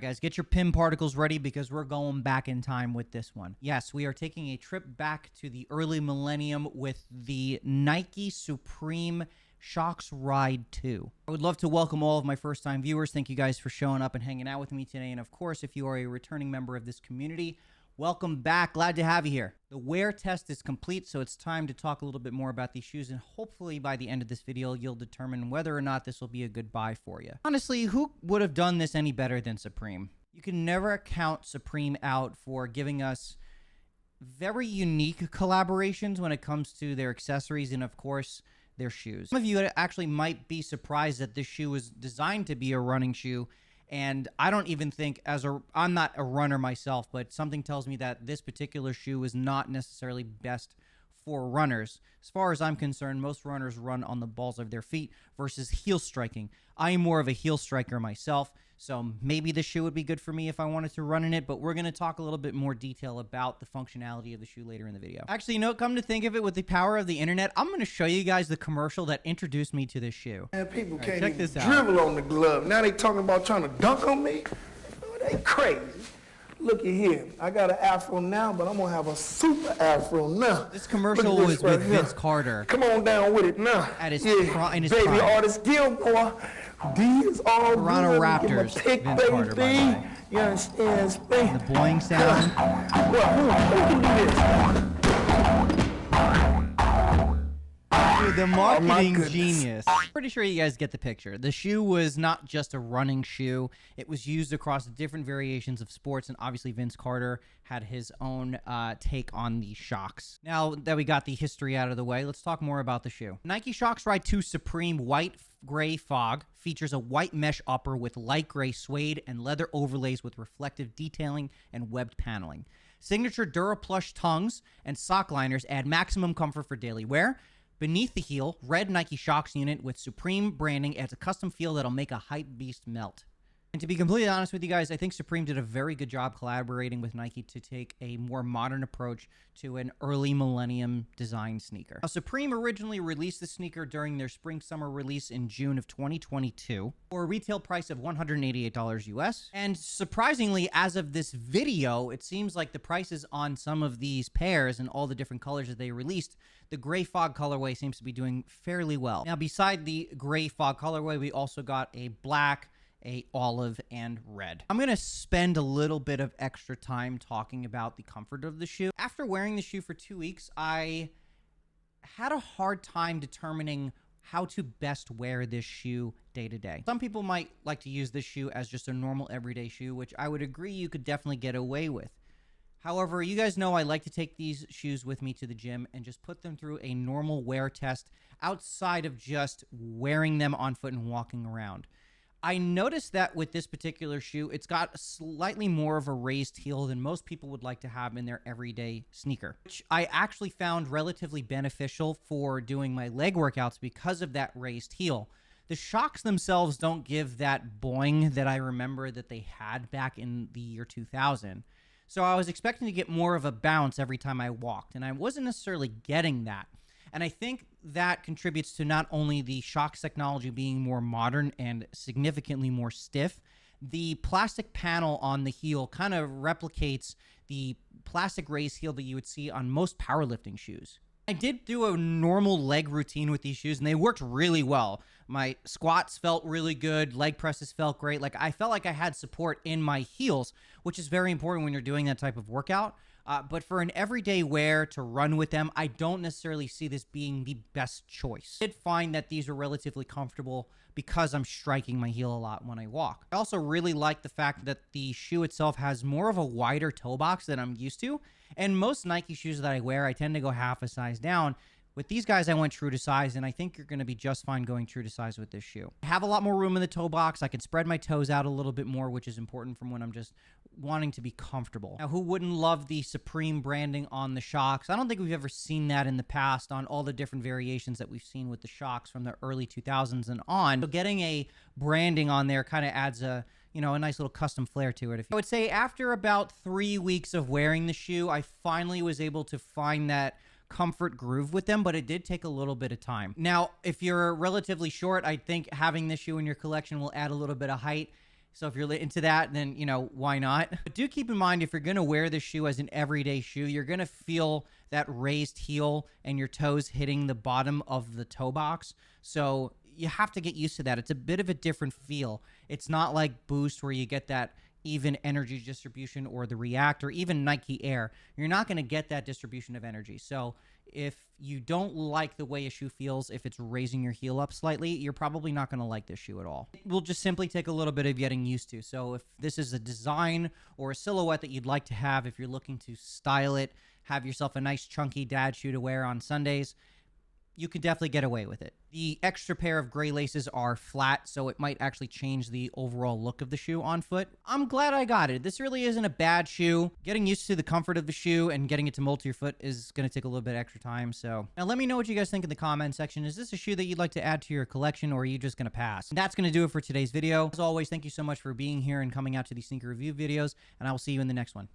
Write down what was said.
Guys, get your PIM particles ready because we're going back in time with this one. Yes, we are taking a trip back to the early millennium with the Nike Supreme Shox Ride 2. I would love to welcome all of my first-time viewers. Thank you guys for showing up and hanging out with me today. And of course, if you are a returning member of this community, welcome back. Glad to have you here. The wear test is complete, so it's time to talk a little bit more about these shoes, and hopefully by the end of this video, you'll determine whether or not this will be a good buy for you. Honestly, who would have done this any better than Supreme? You can never count Supreme out for giving us very unique collaborations when it comes to their accessories and, of course, their shoes. Some of you actually might be surprised that this shoe was designed to be a running shoe. And I don't even think I'm not a runner myself, but something tells me that this particular shoe is not necessarily best for runners. As far as I'm concerned, most runners run on the balls of their feet versus heel striking. I am more of a heel striker myself, so maybe this shoe would be good for me if I wanted to run in it, but we're going to talk a little bit more detail about the functionality of the shoe later in the video. Actually, you know, come to think of it, with the power of the internet, I'm going to show you guys the commercial that introduced me to this shoe. Man, people can't even dribble on the glove. Now they talking about trying to dunk on me? Oh, they crazy. Looky here, I got an afro now, but I'm gonna have a super afro now. This commercial was with Vince Carter. Come on down with it now. At his baby prime. artist Gilmore. These all Toronto Raptors. Vince Carter, by the way. You understand me? The boing sound. Well, who can do this? Dude, the marketing genius. Pretty sure you guys get the picture. The shoe was not just a running shoe. It was used across different variations of sports, and obviously Vince Carter had his own take on the Shox. Now that we got the history out of the way, let's talk more about the shoe. Nike Shox Ride 2 Supreme White Gray Fog features a white mesh upper with light gray suede and leather overlays with reflective detailing and webbed paneling. Signature DuraPlush tongues and sock liners add maximum comfort for daily wear. Beneath the heel, red Nike Shox unit with Supreme branding adds a custom feel that'll make a hype beast melt. And to be completely honest with you guys, I think Supreme did a very good job collaborating with Nike to take a more modern approach to an early millennium design sneaker. Now, Supreme originally released the sneaker during their spring-summer release in June of 2022 for a retail price of $188 US. And surprisingly, as of this video, it seems like the prices on some of these pairs and all the different colors that they released, the gray fog colorway seems to be doing fairly well. Now, beside the gray fog colorway, we also got a black, a olive, and red. I'm gonna spend a little bit of extra time talking about the comfort of the shoe. After wearing the shoe for 2 weeks, I had a hard time determining how to best wear this shoe day to day. Some people might like to use this shoe as just a normal everyday shoe, which I would agree you could definitely get away with. However, you guys know I like to take these shoes with me to the gym and just put them through a normal wear test outside of just wearing them on foot and walking around. I noticed that with this particular shoe, it's got slightly more of a raised heel than most people would like to have in their everyday sneaker, which I actually found relatively beneficial for doing my leg workouts because of that raised heel. The Shox themselves don't give that boing that I remember that they had back in the year 2000. So I was expecting to get more of a bounce every time I walked, and I wasn't necessarily getting that. And I think that contributes to not only the Shox technology being more modern and significantly more stiff, the plastic panel on the heel kind of replicates the plastic raised heel that you would see on most powerlifting shoes. I did do a normal leg routine with these shoes, and they worked really well. My squats felt really good. Leg presses felt great. Like, I felt like I had support in my heels, which is very important when you're doing that type of workout. But for an everyday wear to run with them, I don't necessarily see this being the best choice. I did find that these are relatively comfortable because I'm striking my heel a lot when I walk. I also really like the fact that the shoe itself has more of a wider toe box than I'm used to. And most Nike shoes that I wear, I tend to go half a size down. With these guys, I went true to size, and I think you're going to be just fine going true to size with this shoe. I have a lot more room in the toe box. I can spread my toes out a little bit more, which is important from when I'm just wanting to be comfortable. Now, who wouldn't love the Supreme branding on the Shox? I don't think we've ever seen that in the past on all the different variations that we've seen with the Shox from the early 2000s and on. So getting a branding on there kind of adds a nice little custom flair to it. I would say after about 3 weeks of wearing the shoe, I finally was able to find that comfort groove with them, but it did take a little bit of time. Now, if you're relatively short, I think having this shoe in your collection will add a little bit of height. So if you're into that, then, you know, why not? But do keep in mind, if you're going to wear this shoe as an everyday shoe, you're going to feel that raised heel and your toes hitting the bottom of the toe box. So you have to get used to that. It's a bit of a different feel. It's not like Boost where you get that even energy distribution, or the React, or even Nike Air. You're not going to get that distribution of energy. So if you don't like the way a shoe feels, if it's raising your heel up slightly, you're probably not going to like this shoe at all. It will just simply take a little bit of getting used to. So if this is a design or a silhouette that you'd like to have, if you're looking to style it, have yourself a nice chunky dad shoe to wear on Sundays, you could definitely get away with it. The extra pair of gray laces are flat, so it might actually change the overall look of the shoe on foot. I'm glad I got it. This really isn't a bad shoe. Getting used to the comfort of the shoe and getting it to mold to your foot is going to take a little bit extra time. So now let me know what you guys think in the comment section. Is this a shoe that you'd like to add to your collection, or are you just going to pass? And that's going to do it for today's video. As always, thank you so much for being here and coming out to these sneaker review videos, and I will see you in the next one.